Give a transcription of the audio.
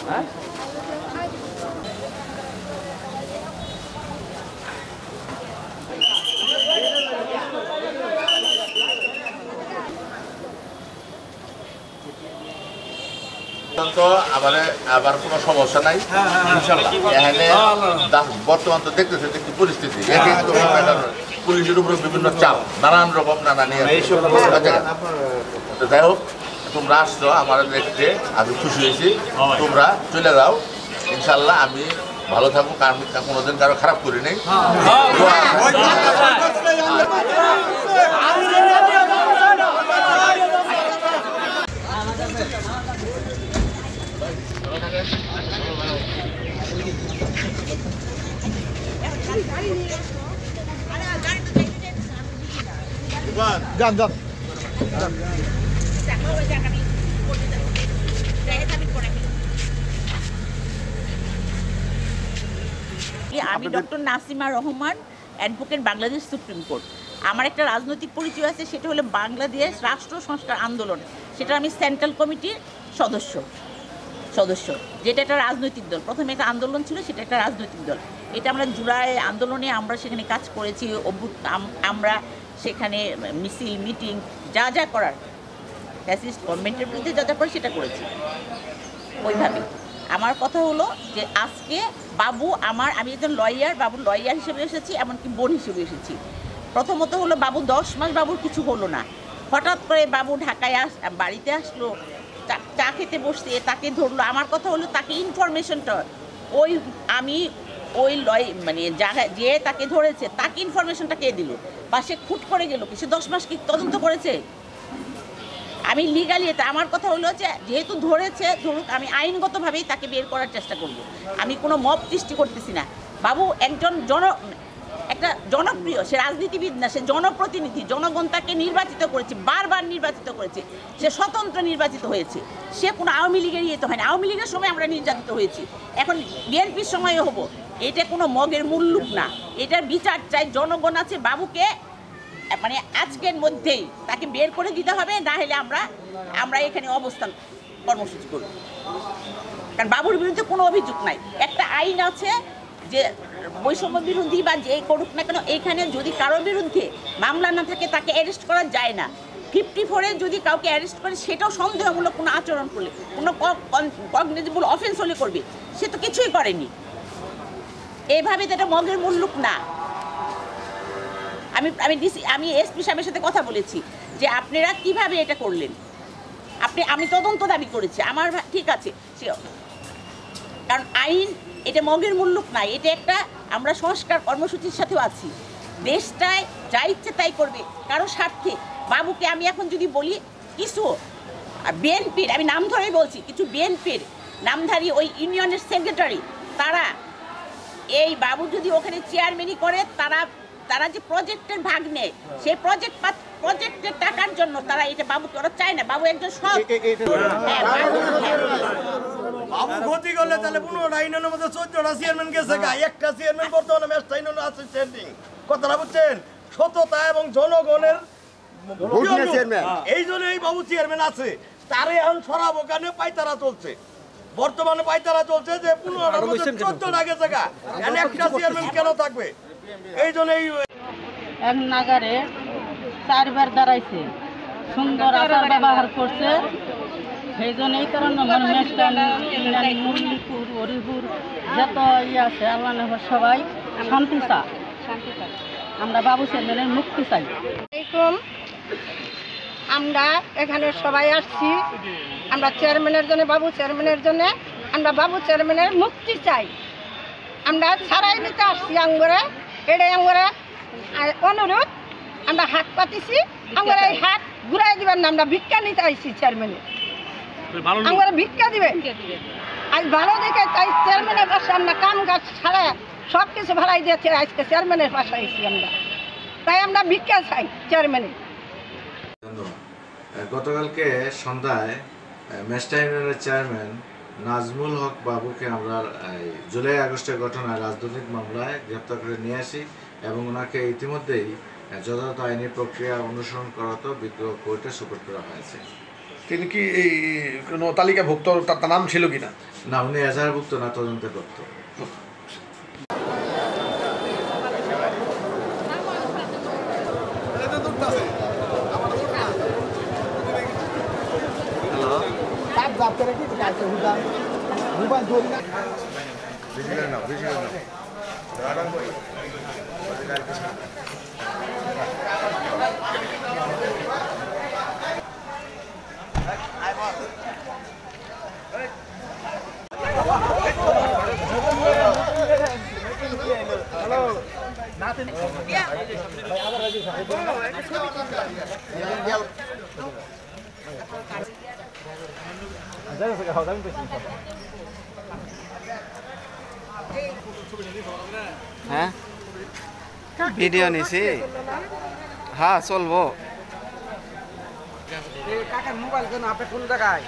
হ্যাঁ আবার কোনো সমস্যা নাই এখানে বর্তমান তো দেখতেছে কি পরিস্থিতি পুলিশের উপরে বিভিন্ন চাপ নানান রকম নানা নিয়ে যাই হোক তোমরা আসছো আমার দেখতে আমি খুশি হয়েছি তোমরা চলে যাও ইনশাল্লাহ আমি ভালো থাকবো কারণ কোনোদিন কারো খারাপ করি নেই যান যান আমি doctor Nasima Rahman, advocate, Bangladesh supreme court. আমার একটা রাজনৈতিক পরিচয় আছে, সেটা হলো বাংলাদেশ রাষ্ট্র সংস্কার আন্দোলন। সেটা আমি সেন্ট্রাল কমিটির সদস্য, যেটা একটা রাজনৈতিক দল। প্রথমে একটা আন্দোলন ছিল, সেটা একটা রাজনৈতিক দল। এটা আমরা জুলাই আন্দোলনে আমরা সেখানে কাজ করেছি। আমরা সেখানে মিছিল, মিটিং যা যা করার, ফ্যাসিস্ট গভর্নমেন্টের বিরুদ্ধে যা যা করে সেটা করেছি ওইভাবে। আমার কথা হলো যে আজকে বাবু আমি একজন লয়ার, বাবুর লয়ার হিসেবে এসেছি, এমনকি বোন হিসেবে এসেছি। প্রথমত হলো বাবু 10 মাস বাবুর কিছু হলো না, হঠাৎ করে বাবু ঢাকায় বাড়িতে আসলো, চা খেতে বসতে তাকে ধরলো। আমার কথা হলো তাকে ইনফরমেশনটা মানে যে তাকে ধরেছে তাকে ইনফরমেশনটা কে দিল, বা সে খুট করে গেল কি? সে 10 মাস কি তদন্ত করেছে? আমি লিগালি এটা আমার কথা হলো যে যেহেতু ধরেছে ধরুক, আমি আইনগতভাবেই তাকে বের করার চেষ্টা করব। আমি কোনো মব সৃষ্টি করতেছি না। বাবু একজন একটা জনপ্রিয়, সে রাজনীতিবিদ না, সে জনপ্রতিনিধি। জনগণ তাকে নির্বাচিত করেছে, বারবার নির্বাচিত করেছে, সে স্বতন্ত্র নির্বাচিত হয়েছে। সে কোনো আওয়ামী লীগের ইয়ে তো হয় না। আওয়ামী লীগের সময় আমরা নির্যাতিত হয়েছি, এখন বিএনপির সময়ও হবো। এটা কোনো মগের মুল্লুক না, এটার বিচার চাই। জনগণ আছে, বাবুকে মানে আজকের মধ্যেই তাকে বের করে দিতে হবে, না হলে আমরা এখানে অবস্থান কর্মসূচি করব। কারণ বাবুর বিরুদ্ধে কোনো অভিযোগ নাই। একটা আইন আছে যে বৈষম্য বিরোধী বা যে করুক না কেন, এইখানে যদি কারোর বিরুদ্ধে মামলা না থাকে তাকে অ্যারেস্ট করা যায় না। 54-এ যদি কাউকে অ্যারেস্ট করে, সেটাও সন্দেহমূলক কোনো আচরণ করলে, কোনো কগনিজেবল অফেন্স হলে করবে। সে তো কিছুই করেনি। এইভাবে তো এটা মগের মুল্লুক না। আমি এসপি সাহেবের সাথে কথা বলেছি যে আপনারা কিভাবে এটা করলেন। আমি তদন্ত দাবি করেছি, আমার ঠিক আছে, কারণ আইন এটা মগের মুল্লুক নাই। এটা একটা, আমরা সংস্কার কর্মসূচির সাথেও আছি। দেশটায় যা ইচ্ছে তাই করবে কারো স্বার্থে। বাবুকে আমি এখন যদি বলি, কিছু বিএনপির, আমি নাম ধরেই বলছি, কিছু বিএনপির নামধারী ওই ইউনিয়নের সেক্রেটারি, তারা এই বাবু যদি ওখানে চেয়ারম্যানই করে, তারা যে প্রজেক্টের ভাগ নেয়, সেই প্রজেক্টের টাকার জন্য তারা এটা বাবুকে, ওরা চায় না। বাবু একজন সৎ। বাবু ক্ষতি করলে তাহলে 15টা ইউনিয়নের মধ্যে 14টা চেয়ারম্যান গেছে গা, একটা চেয়ারম্যান বর্তমানে ম্যাচটা ইউনিয়ন আছে স্ট্যান্ডিং। কথাটা বুঝছেন? সততা এবং জনগণের এই জন্য এই বাবু চেয়ারম্যান আছে। তারে এখন সরাবো কেন? পাইতারা চলছে, বর্তমানে পাইতারা চলছে যে 15টার মধ্যে 14টা গেছে গা, একটা চেয়ারম্যান কেন থাকবে? এই জন্য এক নাগারে 4বার দাঁড়াইছে, সুন্দর আচার ব্যবহার করছে। সেই জন্য এই কারণে মুরলিপুর, হরিপুর যত আছে আল্লাহ সবাই শান্তি চা, আমরা বাবু চেয়ারম্যানের মুক্তি চাই। আমরা এখানে সবাই আসছি, আমরা চেয়ারম্যানের জন্য, বাবু চেয়ারম্যানের জন্য, আমরা বাবু চেয়ারম্যানের মুক্তি চাই। আমরা ছাড়াই নিতে আসছি আঙ্গরে, এটাই আঙ্গরে অনুরোধ। আমরা হাত পাতিছি, আমরা এই হাত ঘুরাই দিবেন না। আমরা ভিক্ষা নিতে আসছি চেয়ারম্যানের, আমরা ভিক্ষা দিবেন। আজ ভালো দেখে তাই চেয়ারম্যানের পাশে আমরা কাম কাজ ছাড়া সব কিছু ভাড়াই দিয়েছে, আজকে চেয়ারম্যানের পাশে আইছি আমরা, তাই আমরা ভিক্ষা চাই চেয়ারম্যানের। গতকালকে সন্ধ্যায় মেস্টা ইউনিয়নের চেয়ারম্যান নাজমুল হক বাবুকে আমরা জুলাই আগস্টের ঘটনায় রাজনৈতিক মামলায় গ্রেপ্তার করে নিয়ে আসি এবং ওনাকে ইতিমধ্যেই যথাযথ আইনি প্রক্রিয়া অনুসরণ করাতেও বিজ্ঞ কোর্টে সুপারিশ করা হয়েছে। তিনি কি এই কোনো তালিকাভুক্ত তার নাম ছিল কিনা? না, উনি এজাহারভুক্ত না, তদন্তে করতো। হ্যাঁ ভিডিও নিছি, হ্যাঁ চলবো। কাকার মোবাইল কেন আপনি কোন জায়গায়?